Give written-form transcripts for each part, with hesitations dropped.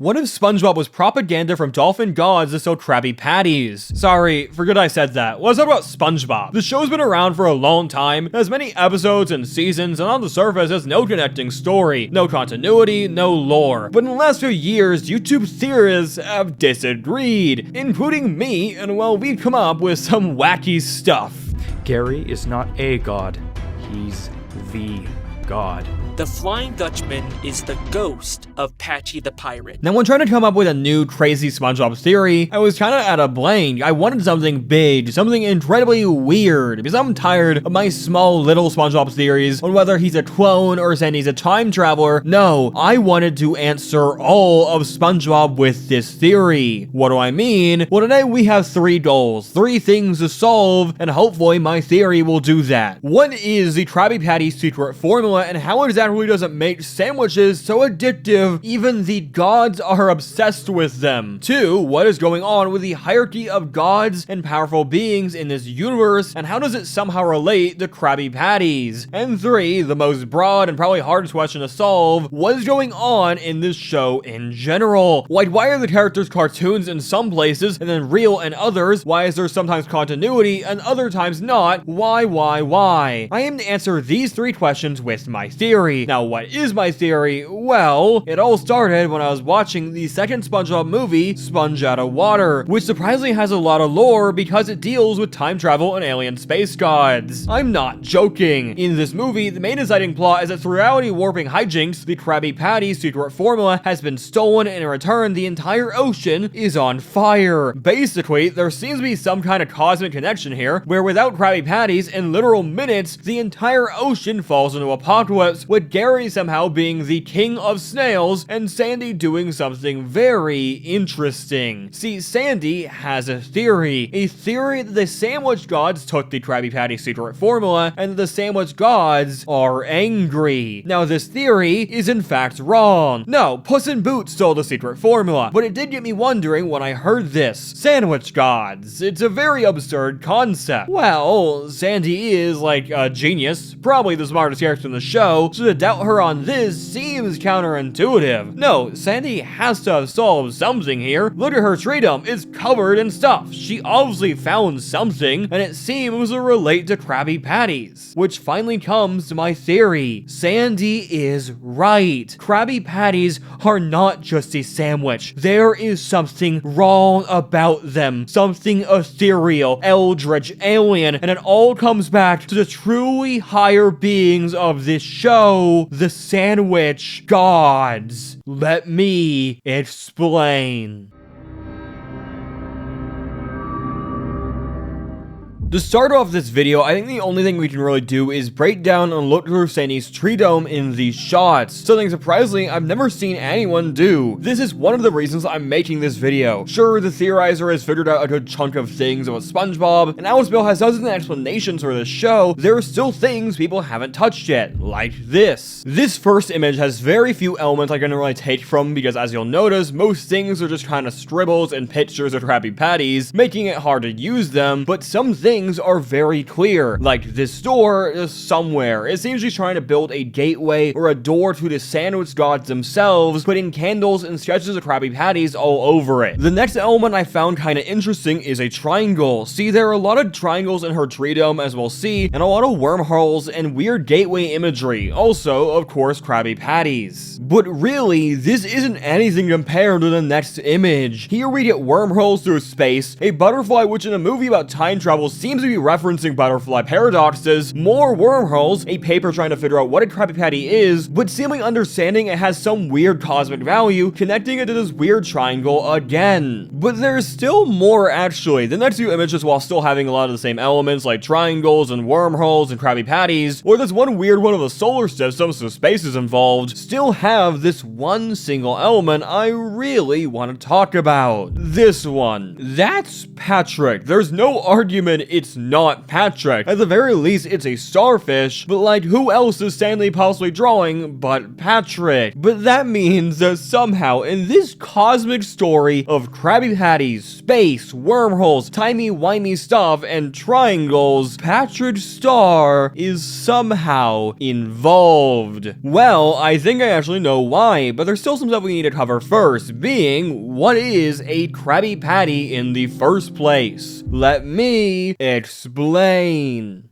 What if SpongeBob was propaganda from dolphin gods to sell Krabby Patties? Sorry, forget I said that. Let's talk about SpongeBob. The show's been around for a long time, has many episodes and seasons, and on the surface has no connecting story, no continuity, no lore. But in the last few years, YouTube theorists have disagreed, including me, and well, we've come up with some wacky stuff. Gary is not a god, he's the god. The Flying Dutchman is the ghost of Patchy the Pirate. Now, when trying to come up with a new crazy SpongeBob theory, I was kind of at a blank. I wanted something big, something incredibly weird, because I'm tired of my small little SpongeBob theories on whether he's a clone or saying he's a time traveler. No, I wanted to answer all of SpongeBob with this theory. What do I mean? Well, today we have 3 goals, 3 things to solve, and hopefully my theory will do that. What is the Krabby Patty Secret Formula, and how exactly does it make sandwiches so addictive even the gods are obsessed with them? 2, what is going on with the hierarchy of gods and powerful beings in this universe, and how does it somehow relate to Krabby Patties? And 3, the most broad and probably hardest question to solve, what is going on in this show in general? Like, why are the characters cartoons in some places and then real in others? Why is there sometimes continuity and other times not? Why? I aim to answer these 3 questions with my theory. Now, what is my theory? Well, it all started when I was watching the second SpongeBob movie, Sponge Out of Water, which surprisingly has a lot of lore because it deals with time travel and alien space gods. I'm not joking. In this movie, the main inciting plot is that through reality warping hijinks, the Krabby Patty Secret Formula has been stolen, and in return, the entire ocean is on fire. Basically, there seems to be some kind of cosmic connection here, where without Krabby Patties, in literal minutes, the entire ocean falls into apocalypse, with Gary somehow being the king of snails and Sandy doing something very interesting. See, Sandy has a theory that the sandwich gods took the Krabby Patty Secret Formula and the sandwich gods are angry. Now, this theory is in fact wrong. No, Puss in Boots stole the secret formula, but it did get me wondering when I heard this. Sandwich gods. It's a very absurd concept. Well, Sandy is like a genius, probably the smartest character in the show, so to doubt her on this seems counterintuitive. No, Sandy has to have solved something here. Look at her treedom, it's covered in stuff. She obviously found something, and it seems to relate to Krabby Patties. Which finally comes to my theory. Sandy is right. Krabby Patties are not just a sandwich. There is something wrong about them. Something ethereal, eldritch, alien, and it all comes back to the truly higher beings of this show, the sandwich gods. Let me explain. To start off this video, I think the only thing we can really do is break down and look through Sandy's tree dome in these shots. Something surprisingly I've never seen anyone do. This is one of the reasons I'm making this video. Sure, the theorizer has figured out a good chunk of things about SpongeBob, and Alice Bill has dozens of explanations for this show. There are still things people haven't touched yet, like this. This first image has very few elements I can really take from because, as you'll notice, most things are just kind of scribbles and pictures of Krabby Patties, making it hard to use them, but some things are very clear. Like, this door is somewhere. It seems she's trying to build a gateway or a door to the sandwich gods themselves, putting candles and sketches of Krabby Patties all over it. The next element I found kind of interesting is a triangle. See, there are a lot of triangles in her tree dome, as we'll see, and a lot of wormholes and weird gateway imagery. Also, of course, Krabby Patties. But really, this isn't anything compared to the next image. Here we get wormholes through space, a butterfly which in a movie about time travel seems to be referencing butterfly paradoxes, more wormholes, a paper trying to figure out what a Krabby Patty is, but seemingly understanding it has some weird cosmic value, connecting it to this weird triangle again. But there's still more actually. The next few images, while still having a lot of the same elements like triangles and wormholes and Krabby Patties, or this one weird one of the solar system, so space is involved, still have this one single element I really want to talk about. This one. That's Patrick. There's no argument it's not Patrick. At the very least, it's a starfish, but like, who else is Stanley possibly drawing but Patrick? But that means that somehow in this cosmic story of Krabby Patties, space, wormholes, timey-wimey stuff, and triangles, Patrick's star is somehow involved. Well, I think I actually know why, but there's still some stuff we need to cover first, being, what is a Krabby Patty in the first place? Let me explain.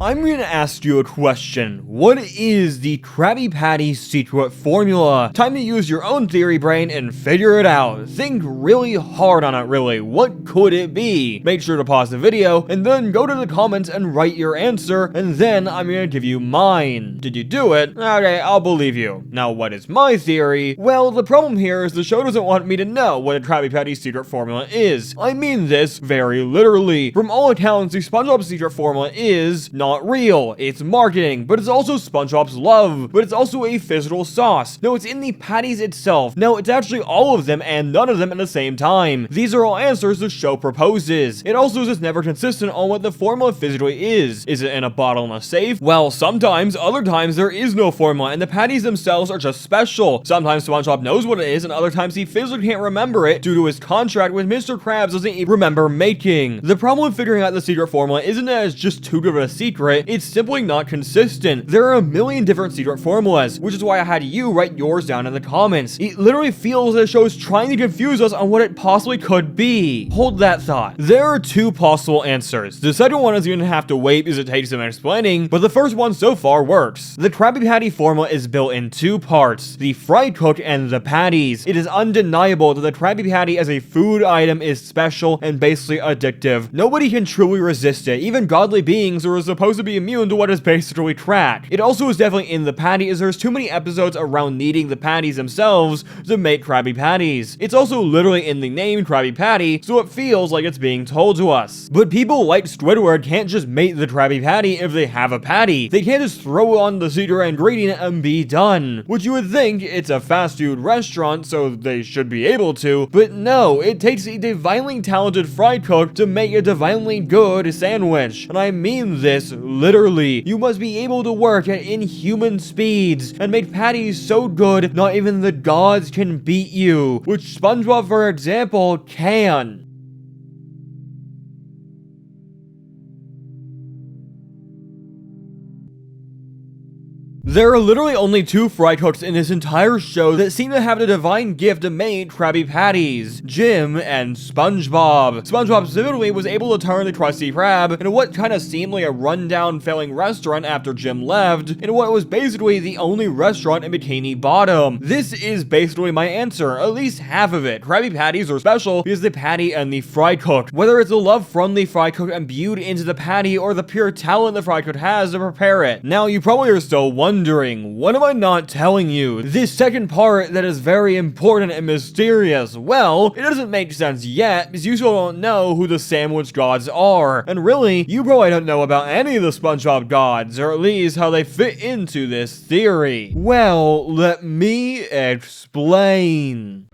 I'm going to ask you a question. What is the Krabby Patty Secret Formula? Time to use your own theory brain and figure it out. Think really hard on it, really. What could it be? Make sure to pause the video and then go to the comments and write your answer, and then I'm going to give you mine. Did you do it? Okay, I'll believe you. Now, what is my theory? Well, the problem here is the show doesn't want me to know what a Krabby Patty Secret Formula is. I mean this very literally. From all accounts, the SpongeBob Secret Formula is not real. It's marketing, but it's also SpongeBob's love, but it's also a physical sauce. No, it's in the patties itself. No, it's actually all of them and none of them at the same time. These are all answers the show proposes. It also is just never consistent on what the formula physically is. Is it in a bottle in a safe? Well, sometimes. Other times there is no formula and the patties themselves are just special. Sometimes SpongeBob knows what it is and other times he physically can't remember it due to his contract with Mr. Krabs doesn't even remember making. The problem with figuring out the secret formula isn't that it's just too good of a secret, it's simply not consistent. There are a million different secret formulas, which is why I had you write yours down in the comments. It literally feels that the show is trying to confuse us on what it possibly could be. Hold that thought. There are two possible answers. The second one is going to have to wait because it takes some explaining, but the first one so far works. The Krabby Patty formula is built in two parts, the fry cook and the patties. It is undeniable that the Krabby Patty as a food item is special and basically addictive. Nobody can truly resist it. Even godly beings are supposed to be immune to what is basically crack. It also is definitely in the patty as there's too many episodes around needing the patties themselves to make Krabby Patties. It's also literally in the name Krabby Patty, so it feels like it's being told to us. But people like Squidward can't just make the Krabby Patty if they have a patty. They can't just throw on the secret ingredient and be done. Which you would think it's a fast food restaurant, so they should be able to, but no, it takes a divinely talented fry cook to make a divinely good sandwich. And I mean this literally. You must be able to work at inhuman speeds and make patties so good not even the gods can beat you, which SpongeBob, for example, can. There are literally only two fry cooks in this entire show that seem to have the divine gift to make Krabby Patties, Jim and SpongeBob. SpongeBob specifically was able to turn the Krusty Krab into what kind of seemed like a rundown failing restaurant after Jim left, into what was basically the only restaurant in Bikini Bottom. This is basically my answer, at least half of it. Krabby Patties are special because the patty and the fry cook. Whether it's the love from the fry cook imbued into the patty or the pure talent the fry cook has to prepare it. Now, you probably are still wondering, what am I not telling you? This second part that is very important and mysterious. Well, it doesn't make sense yet because you still don't know who the sandwich gods are. And really, you probably don't know about any of the SpongeBob gods, or at least how they fit into this theory. Well, let me explain.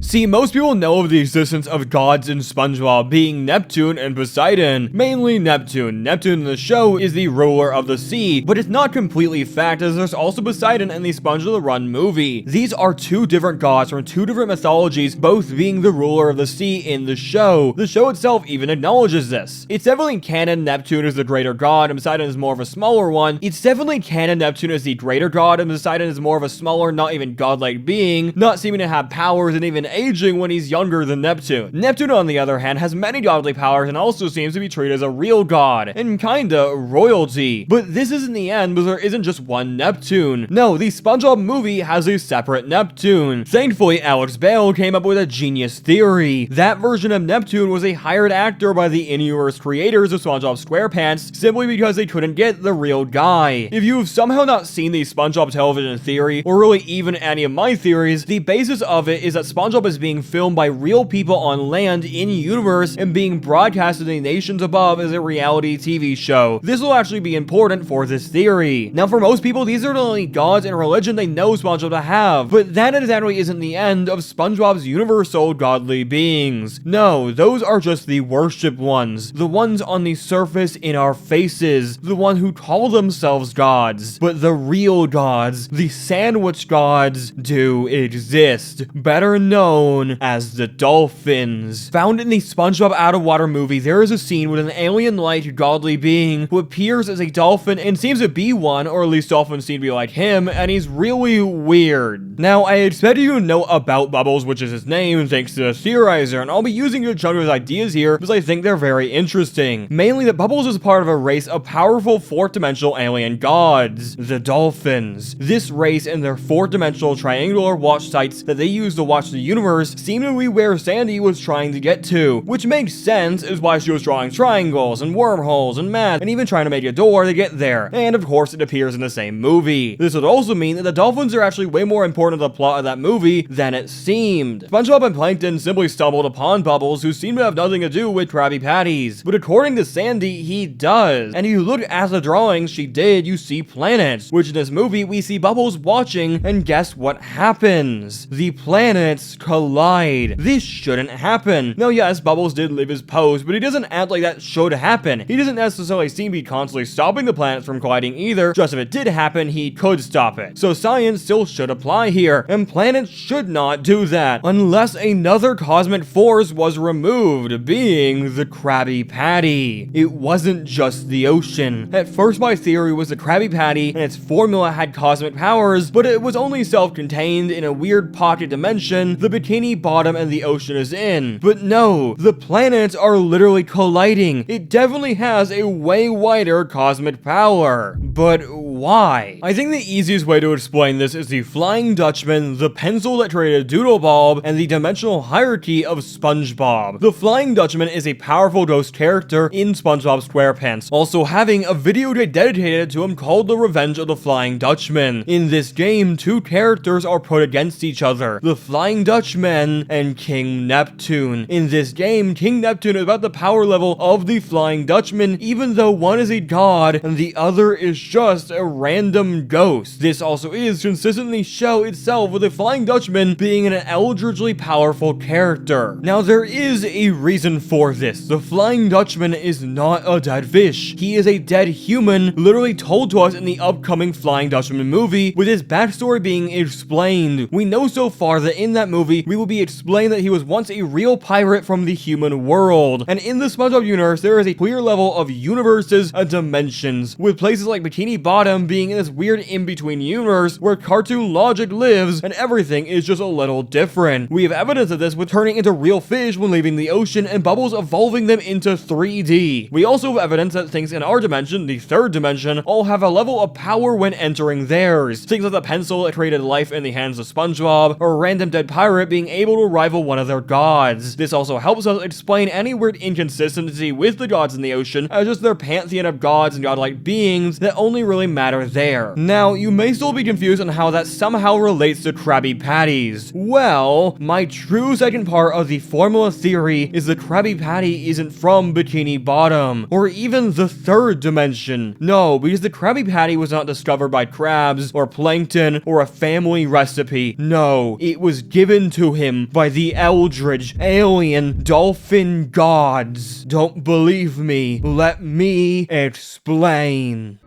See, most people know of the existence of gods in SpongeBob being Neptune and Poseidon. Mainly Neptune. Neptune in the show is the ruler of the sea, but it's not completely fact as there's also Poseidon in the Sponge of the Run movie. These are two different gods from two different mythologies, both being the ruler of the sea in the show. The show itself even acknowledges this. It's definitely canon Neptune is the greater god and Poseidon is more of a smaller one. It's definitely canon Neptune is the greater god and Poseidon is more of a smaller, not even godlike being, not seeming to have powers and even aging when he's younger than Neptune. Neptune, on the other hand, has many godly powers and also seems to be treated as a real god, and kinda royalty. But this isn't the end, because there isn't just one Neptune. No, the SpongeBob movie has a separate Neptune. Thankfully, Alex Bale came up with a genius theory. That version of Neptune was a hired actor by the in-universe creators of SpongeBob SquarePants, simply because they couldn't get the real guy. If you've somehow not seen the SpongeBob television theory, or really even any of my theories, the basis of it is that SpongeBob SpongeBob is being filmed by real people on land in universe and being broadcast to the nations above as a reality TV show. This will actually be important for this theory. Now, for most people, these are the only gods and religion they know SpongeBob to have, but that exactly isn't the end of SpongeBob's universal godly beings. No, those are just the worshipped ones, the ones on the surface in our faces, the one who call themselves gods. But the real gods, the sandwich gods, do exist, better known as the Dolphins. Found in the SpongeBob Out of Water movie, there is a scene with an alien-like godly being who appears as a dolphin and seems to be one, or at least dolphins seem to be like him, and he's really weird. Now, I expect you to know about Bubbles, which is his name, thanks to the theorizer, and I'll be using a chunk of his ideas here because I think they're very interesting. Mainly that Bubbles is part of a race of powerful fourth-dimensional alien gods, the Dolphins. This race and their fourth-dimensional triangular watch sites that they use to watch the universe seem to be where Sandy was trying to get to, which makes sense is why she was drawing triangles and wormholes and math and even trying to make a door to get there. And of course it appears in the same movie. This would also mean that the Dolphins are actually way more important to the plot of that movie than it seemed. SpongeBob and Plankton simply stumbled upon Bubbles, who seemed to have nothing to do with Krabby Patties. But according to Sandy, he does. And if you look at the drawings she did, you see planets, which in this movie we see Bubbles watching, and guess what happens? The planets collide. This shouldn't happen. Now yes, Bubbles did leave his post, but he doesn't act like that should happen. He doesn't necessarily seem to be constantly stopping the planets from colliding either, just if it did happen, he could stop it. So science still should apply here, and planets should not do that, unless another cosmic force was removed, being the Krabby Patty. It wasn't just the ocean. At first my theory was the Krabby Patty and its formula had cosmic powers, but it was only self-contained in a weird pocket dimension the Bikini Bottom and the ocean is in. But no, the planets are literally colliding. It definitely has a way wider cosmic power. But why? I think the easiest way to explain this is the Flying Dutchman, the pencil that created Doodlebob, and the dimensional hierarchy of SpongeBob. The Flying Dutchman is a powerful ghost character in SpongeBob SquarePants, also having a video game dedicated to him called The Revenge of the Flying Dutchman. In this game, two characters are put against each other, the Flying Dutchman and King Neptune. In this game, King Neptune is about the power level of the Flying Dutchman, even though one is a god and the other is just a random ghost. This also is consistently show itself with the Flying Dutchman being an eldritchly powerful character. Now there is a reason for this. The Flying Dutchman is not a dead fish. He is a dead human, literally told to us in the upcoming Flying Dutchman movie, with his backstory being explained. We know so far that in that movie, we will be explained that he was once a real pirate from the human world. And in the SpongeBob universe, there is a clear level of universes and dimensions, with places like Bikini Bottom being in this weird in-between universe where cartoon logic lives and everything is just a little different. We have evidence of this with turning into real fish when leaving the ocean and Bubbles evolving them into 3D. We also have evidence that things in our dimension, the third dimension, all have a level of power when entering theirs. Things like the pencil that created life in the hands of SpongeBob, or a random dead pirate being able to rival one of their gods. This also helps us explain any weird inconsistency with the gods in the ocean as just their pantheon of gods and godlike beings that only really matter there. Now, you may still be confused on how that somehow relates to Krabby Patties. Well, my true second part of the formula theory is that Krabby Patty isn't from Bikini Bottom, or even the third dimension. No, because the Krabby Patty was not discovered by crabs, or plankton, or a family recipe. No, it was given to him by the eldritch, alien, dolphin gods. Don't believe me? Let me explain.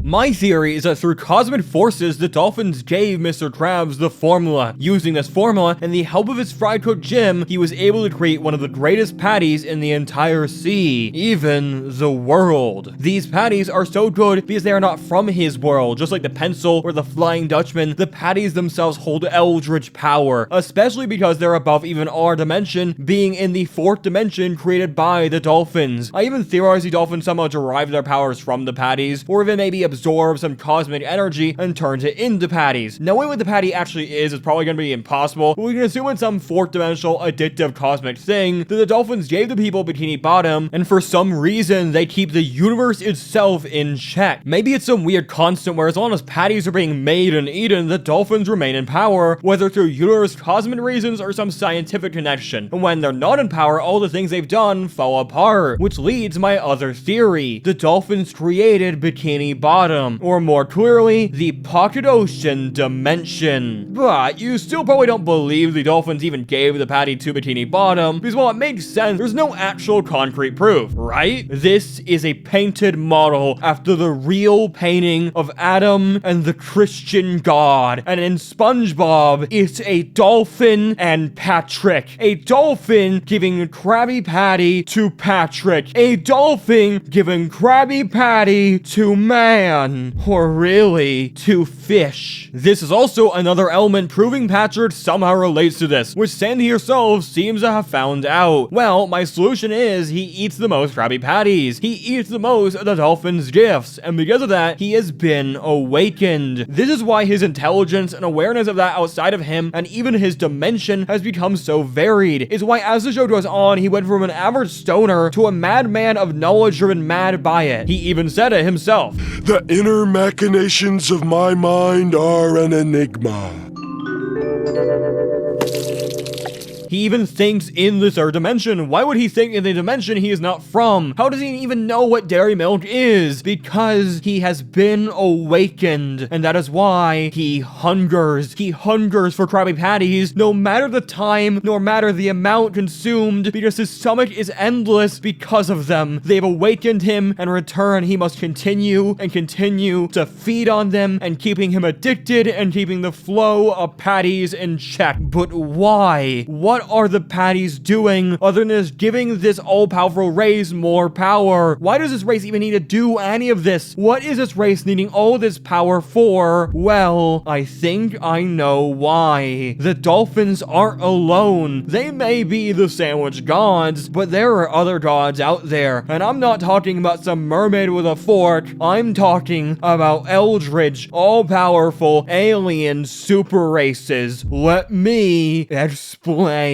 My theory is that through cosmic forces, the Dolphins gave Mr. Krabs the formula. Using this formula and the help of his fried cook Jim, he was able to create one of the greatest patties in the entire sea, even the world. These patties are so good because they are not from his world. Just like the pencil or the Flying Dutchman, the patties themselves hold eldritch power, especially because they're above even our dimension, being in the fourth dimension created by the Dolphins. I even theorized the Dolphins somehow derived their powers from the patties, or even maybe absorbs some cosmic energy and turns it into patties. Knowing what the patty actually is probably going to be impossible, but we can assume it's some fourth-dimensional addictive cosmic thing that the Dolphins gave the people Bikini Bottom, and for some reason they keep the universe itself in check. Maybe it's some weird constant where as long as patties are being made and eaten, the Dolphins remain in power, whether through universe cosmic reasons or some scientific connection. And when they're not in power, all the things they've done fall apart, which leads my other theory. The Dolphins created Bikini Bottom, or more clearly, the Pocket Ocean dimension. But you still probably don't believe the Dolphins even gave the patty to Bikini Bottom, because while it makes sense, there's no actual concrete proof, right? This is a painted model after the real painting of Adam and the Christian God. And in Spongebob, it's a dolphin and Patrick. A dolphin giving Krabby Patty to Patrick. A dolphin giving Krabby Patty to man. Or really, to fish. This is also another element proving Patrick somehow relates to this, which Sandy herself seems to have found out. Well, my solution is he eats the most Krabby Patties. He eats the most of the Dolphins Gifts, and because of that, he has been awakened. This is why his intelligence and awareness of that outside of him, and even his dimension, has become so varied. It's why as the show goes on, he went from an average stoner to a madman of knowledge driven mad by it. He even said it himself. The inner machinations of my mind are an enigma. He even thinks in the third dimension. Why would he think in the dimension he is not from? How does he even know what dairy milk is? Because he has been awakened, and that is why he hungers. He hungers for Krabby Patties, no matter the time, no matter the amount consumed, because his stomach is endless because of them. They've awakened him, and in return, he must continue and continue to feed on them, and keeping him addicted, and keeping the flow of patties in check. But why? What are the patties doing other than just giving this all-powerful race more power? Why does this race even need to do any of this? What is this race needing all this power for? Well, I think I know why. The Dolphins aren't alone. They may be the sandwich gods, but there are other gods out there. And I'm not talking about some mermaid with a fork. I'm talking about eldritch, all-powerful, alien super races. Let me explain.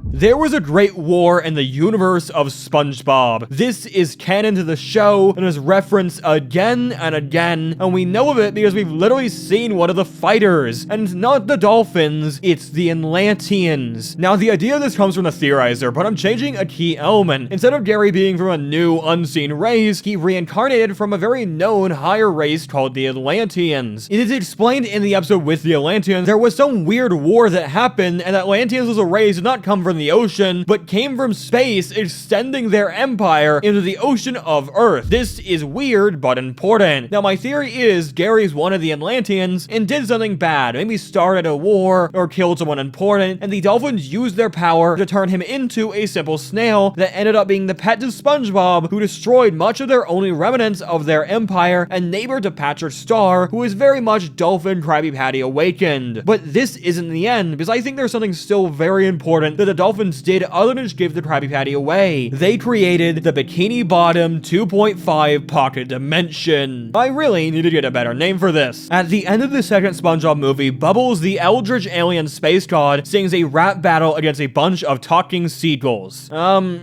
There was a great war in the universe of Spongebob. This is canon to the show and is referenced again and again, and we know of it because we've literally seen one of the fighters. And it's not the Dolphins, it's the Atlanteans. Now, the idea of this comes from the theorizer, but I'm changing a key element. Instead of Gary being from a new, unseen race, he reincarnated from a very known higher race called the Atlanteans. It is explained in the episode with the Atlanteans, there was some weird war that happened, and Atlanteans as a race did not come from the ocean, but came from space, extending their empire into the ocean of Earth. This is weird, but important. Now, my theory is Gary's one of the Atlanteans and did something bad, maybe started a war or killed someone important, and the Dolphins used their power to turn him into a simple snail that ended up being the pet to SpongeBob, who destroyed much of their only remnants of their empire, and neighbor to Patrick Star, who is very much Dolphin Krabby Patty awakened. But this isn't the end, because I think there's something still very important that the Dolphins did other than just give the Krabby Patty away. They created the Bikini Bottom 2.5 Pocket Dimension. I really need to get a better name for this. At the end of the second SpongeBob movie, Bubbles, the eldritch alien space god, sings a rap battle against a bunch of talking seagulls. That's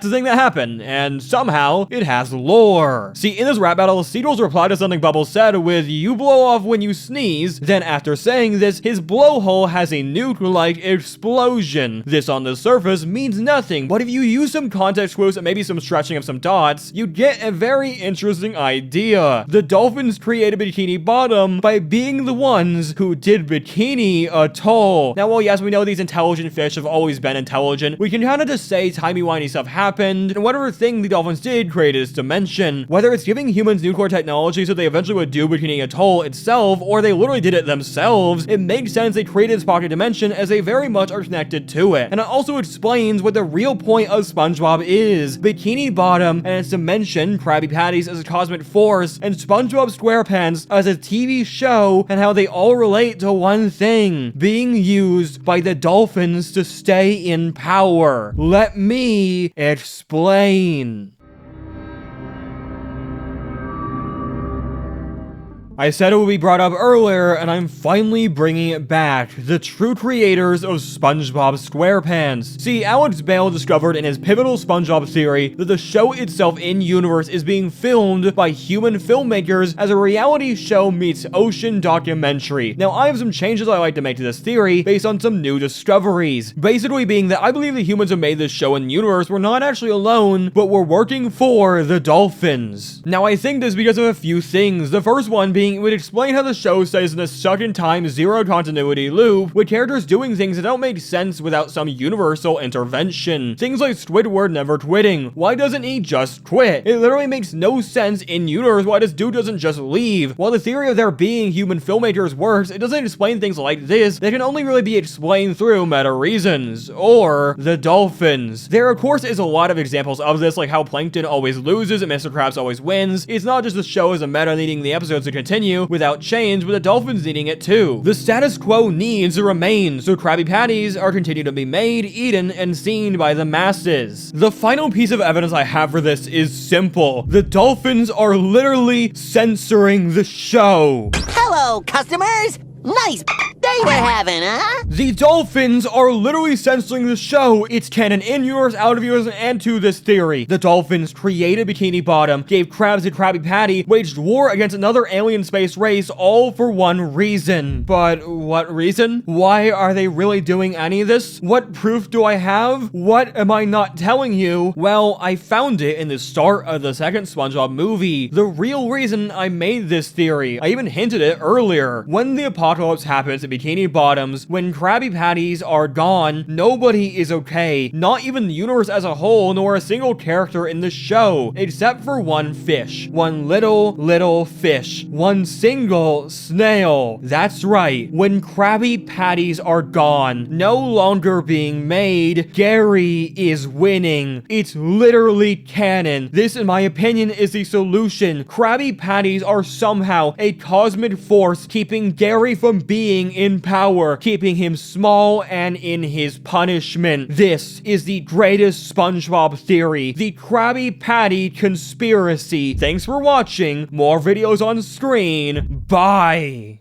the thing that happened, and somehow it has lore. See, in this rap battle, seagulls reply to something Bubbles said with, "You blow off when you sneeze." Then after saying this, his blowhole has a nuke-like explosion. This on the surface means nothing, but if you use some context clues and maybe some stretching of some dots, you get a very interesting idea. The Dolphins created Bikini Bottom by being the ones who did Bikini Atoll. Now, while yes, we know these intelligent fish have always been intelligent, we can kind of just say timey-wimey stuff happened, and whatever thing the Dolphins did created this dimension. Whether it's giving humans nuclear technology so they eventually would do Bikini Atoll itself, or they literally did it themselves, it makes sense they created this pocket dimension as a very much connected to it. And it also explains what the real point of SpongeBob is. Bikini Bottom and its dimension, Krabby Patties as a cosmic force, and SpongeBob SquarePants as a TV show, and how they all relate to one thing: being used by the Dolphins to stay in power. Let me explain. I said it would be brought up earlier, and I'm finally bringing it back. The true creators of SpongeBob SquarePants. See, Alex Bale discovered in his pivotal SpongeBob theory that the show itself in-universe is being filmed by human filmmakers as a reality show meets ocean documentary. Now, I have some changes I like to make to this theory based on some new discoveries. Basically being that I believe the humans who made this show in-universe were not actually alone, but were working for the Dolphins. Now, I think this because of a few things. The first one being it would explain how the show stays in a stuck-in-time, zero-continuity loop, with characters doing things that don't make sense without some universal intervention. Things like Squidward never quitting. Why doesn't he just quit? It literally makes no sense in-universe why this dude doesn't just leave. While the theory of there being human filmmakers works, it doesn't explain things like this that can only really be explained through meta reasons. Or the Dolphins. There, of course, is a lot of examples of this, like how Plankton always loses and Mr. Krabs always wins. It's not just the show as a meta needing the episodes to continue without change, but the Dolphins needing it too. The status quo needs to remain, so Krabby Patties are continued to be made, eaten, and seen by the masses. The final piece of evidence I have for this is simple. The Dolphins are literally censoring the show. Hello, customers! Nice day we're having, huh? The Dolphins are literally censoring the show. It's canon in yours, out of yours, and to this theory. The Dolphins created Bikini Bottom, gave Krabs a Krabby Patty, waged war against another alien space race, all for one reason. But what reason? Why are they really doing any of this? What proof do I have? What am I not telling you? Well, I found it in the start of the second SpongeBob movie. The real reason I made this theory. I even hinted it earlier. When the apocalypse happens at Bikini Bottoms, when Krabby Patties are gone, nobody is okay. Not even the universe as a whole, nor a single character in the show, except for one fish. One little fish. One single snail. That's right. When Krabby Patties are gone, no longer being made, Gary is winning. It's literally canon. This, in my opinion, is the solution. Krabby Patties are somehow a cosmic force keeping Gary from being in power, keeping him small and in his punishment. This is the greatest SpongeBob theory, the Krabby Patty conspiracy. Thanks for watching. More videos on screen. Bye.